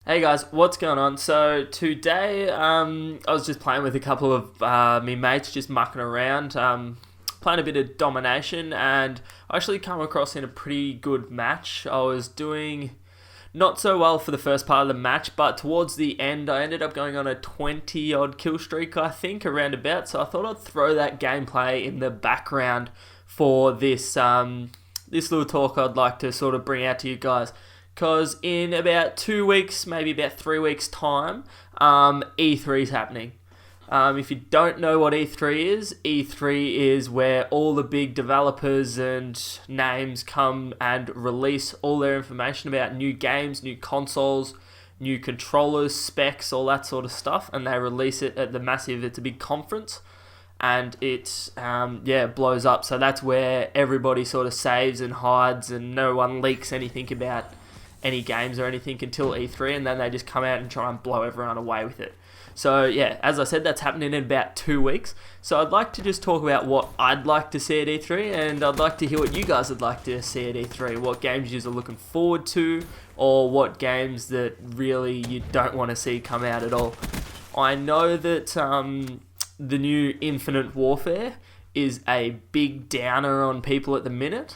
Hey guys, what's going on? So today, I was just playing with a couple of me mates, just mucking around, playing a bit of domination, and I actually come across in a pretty good match. I was doing not so well for the first part of the match, but towards the end, I ended up going on a 20 odd kill streak, I think, around about. So I thought I'd throw that gameplay in the background for this little talk I'd like to sort of bring out to you guys. Because in about 2 weeks, maybe about 3 weeks' time, E3 is happening. If you don't know what E3 is, E3 is where all the big developers and names come and release all their information about new games, new consoles, new controllers, specs, all that sort of stuff, and they release it at it's a big conference, and it blows up. So that's where everybody sort of saves and hides, and no one leaks anything about any games or anything until E3, and then they just come out and try and blow everyone away with it. So yeah, as I said, that's happening in about 2 weeks. So I'd like to just talk about what I'd like to see at E3, and I'd like to hear what you guys would like to see at E3. What games you are looking forward to, or what games that really you don't want to see come out at all. I know that the new Infinite Warfare is a big downer on people at the minute.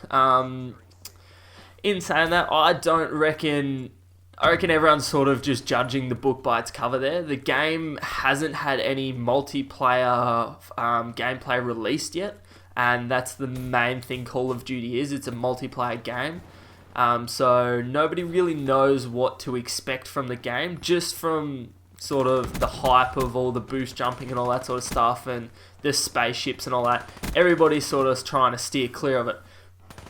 In saying that, I reckon everyone's sort of just judging the book by its cover there. The game hasn't had any multiplayer gameplay released yet, and that's the main thing Call of Duty is. It's a multiplayer game. So nobody really knows what to expect from the game, just from sort of the hype of all the boost jumping and all that sort of stuff, and the spaceships and all that. Everybody's sort of trying to steer clear of it.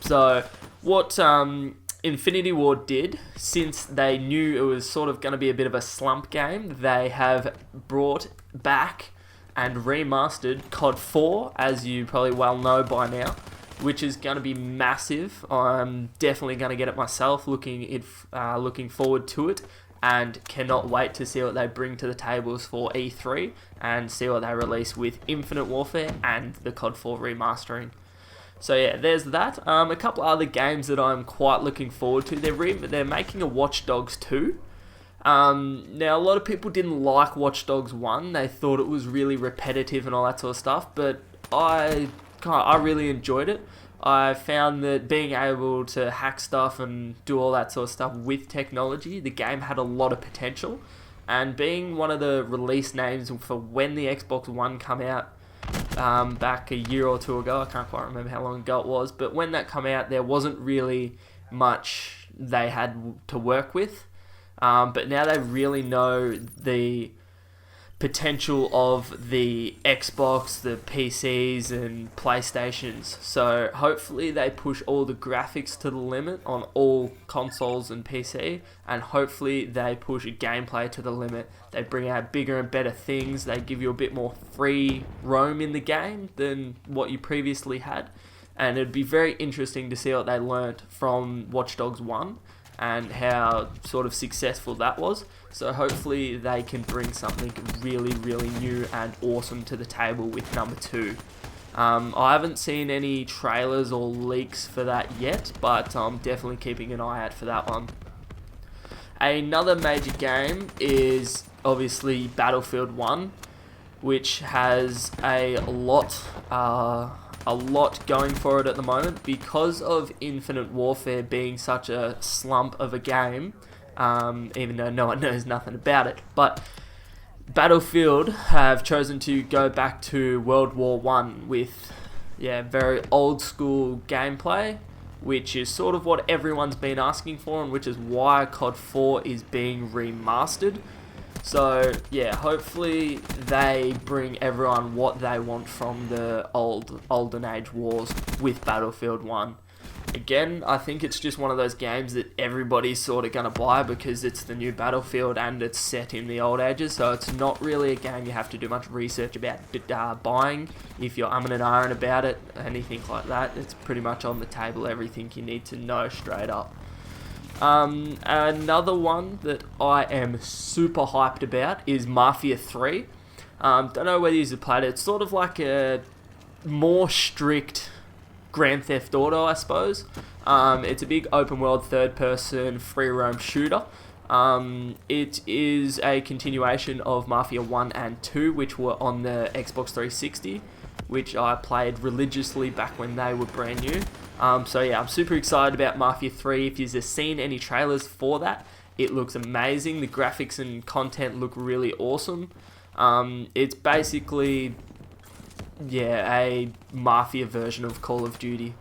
So what Infinity Ward did, since they knew it was sort of going to be a bit of a slump game, they have brought back and remastered COD 4, as you probably well know by now, which is going to be massive. I'm definitely going to get it myself, looking forward to it, and cannot wait to see what they bring to the tables for E3, and see what they release with Infinite Warfare and the COD 4 remastering. So yeah, there's that. A couple other games that I'm quite looking forward to. They're making a Watch Dogs 2. Now, a lot of people didn't like Watch Dogs 1. They thought it was really repetitive and all that sort of stuff. But I really enjoyed it. I found that being able to hack stuff and do all that sort of stuff with technology, the game had a lot of potential. And being one of the release names for when the Xbox One came out, back a year or two ago, I can't quite remember how long ago it was, but when that came out, there wasn't really much they had to work with, but now they really know the potential of the Xbox, the PCs and PlayStations, so hopefully they push all the graphics to the limit on all consoles and PC, and hopefully they push gameplay to the limit. They bring out bigger and better things, they give you a bit more free roam in the game than what you previously had, and it'd be very interesting to see what they learnt from Watch Dogs 1 and how sort of successful that was. So hopefully they can bring something really, really new and awesome to the table with number 2. I haven't seen any trailers or leaks for that yet, but I'm definitely keeping an eye out for that one. Another major game is obviously Battlefield 1, which has a lot going for it at the moment because of Infinite Warfare being such a slump of a game, even though no one knows nothing about it. But Battlefield have chosen to go back to World War One with very old school gameplay, which is sort of what everyone's been asking for, and which is why COD 4 is being remastered. So yeah, hopefully they bring everyone what they want from the olden age wars with Battlefield 1. Again, I think it's just one of those games that everybody's sort of going to buy because it's the new Battlefield and it's set in the old ages, so it's not really a game you have to do much research about buying. If you're and ahhing about it, anything like that, it's pretty much on the table, everything you need to know straight up. Another one that I am super hyped about is Mafia 3. Don't know whether you've played it. It's sort of like a more strict Grand Theft Auto, I suppose. It's a big open world third person free roam shooter It is a continuation of Mafia 1 and 2, which were on the Xbox 360, which I played religiously back when they were brand new. So yeah, I'm super excited about Mafia 3. If you've seen any trailers for that, it looks amazing. The graphics and content look really awesome. It's basically, yeah, a Mafia version of Call of Duty,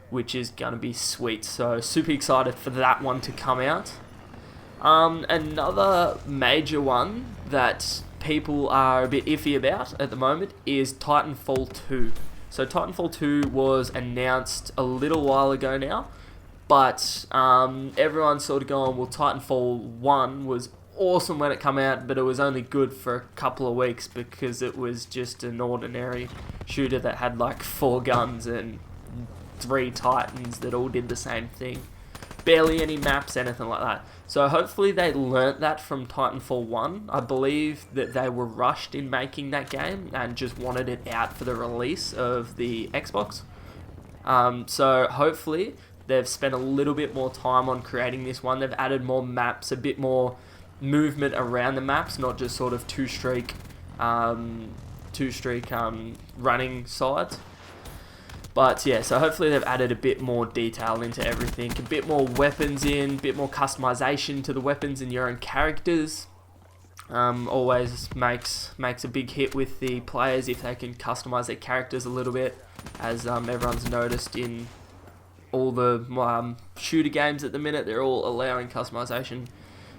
which is going to be sweet. So super excited for that one to come out. Another major one that people are a bit iffy about at the moment is Titanfall 2. So Titanfall 2 was announced a little while ago now, but everyone's sort of going, well, Titanfall 1 was awesome when it came out, but it was only good for a couple of weeks because it was just an ordinary shooter that had like 4 guns and 3 Titans that all did the same thing. Barely any maps, anything like that. So hopefully they learnt that from Titanfall 1. I believe that they were rushed in making that game and just wanted it out for the release of the Xbox. So hopefully they've spent a little bit more time on creating this one. They've added more maps, a bit more movement around the maps, not just sort of two-streak running sides. But yeah, so hopefully they've added a bit more detail into everything, a bit more weapons in, a bit more customization to the weapons in your own characters. Always makes a big hit with the players if they can customize their characters a little bit, as everyone's noticed in all the shooter games at the minute, they're all allowing customization.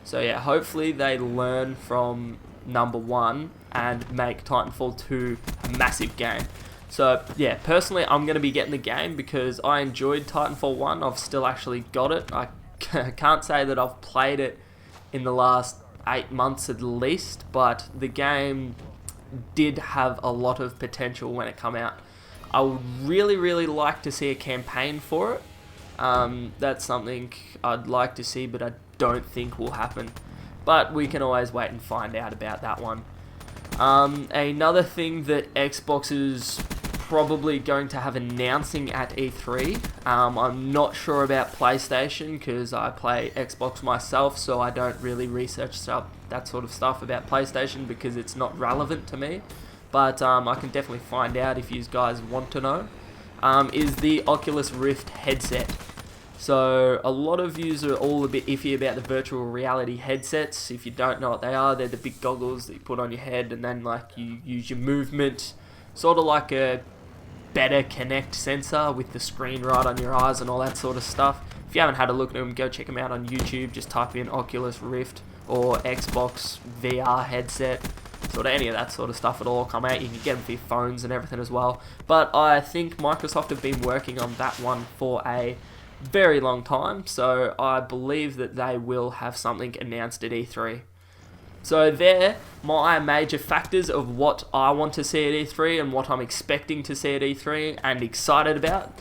So yeah, hopefully they learn from number 1 and make Titanfall 2 a massive game. So yeah, personally I'm going to be getting the game because I enjoyed Titanfall 1. I've still actually got it. I can't say that I've played it in the last 8 months at least, but the game did have a lot of potential when it came out. I would really like to see a campaign for it. That's something I'd like to see, but I don't think will happen. But we can always wait and find out about that one. Another thing that Xbox is probably going to have announcing at E3. I'm not sure about PlayStation because I play Xbox myself, so I don't really research that sort of stuff about PlayStation because it's not relevant to me. But I can definitely find out if you guys want to know. Is the Oculus Rift headset. So a lot of you are all a bit iffy about the virtual reality headsets. If you don't know what they are, they're the big goggles that you put on your head and then like you use your movement, sort of like a better Kinect sensor with the screen right on your eyes and all that sort of stuff. If you haven't had a look at them, go check them out on YouTube. Just type in Oculus Rift or Xbox VR headset, sort of any of that sort of stuff. It'll all come out. You can get them for your phones and everything as well. But I think Microsoft have been working on that one for a very long time, so I believe that they will have something announced at E3. So there, my major factors of what I want to see at E3 and what I'm expecting to see at E3 and excited about.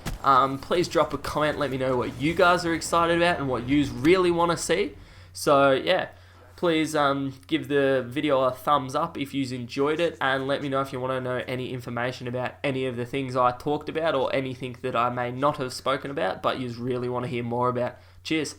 Please drop a comment, let me know what you guys are excited about and what you really want to see. So yeah, please give the video a thumbs up if you enjoyed it, and let me know if you want to know any information about any of the things I talked about or anything that I may not have spoken about but you really want to hear more about. Cheers.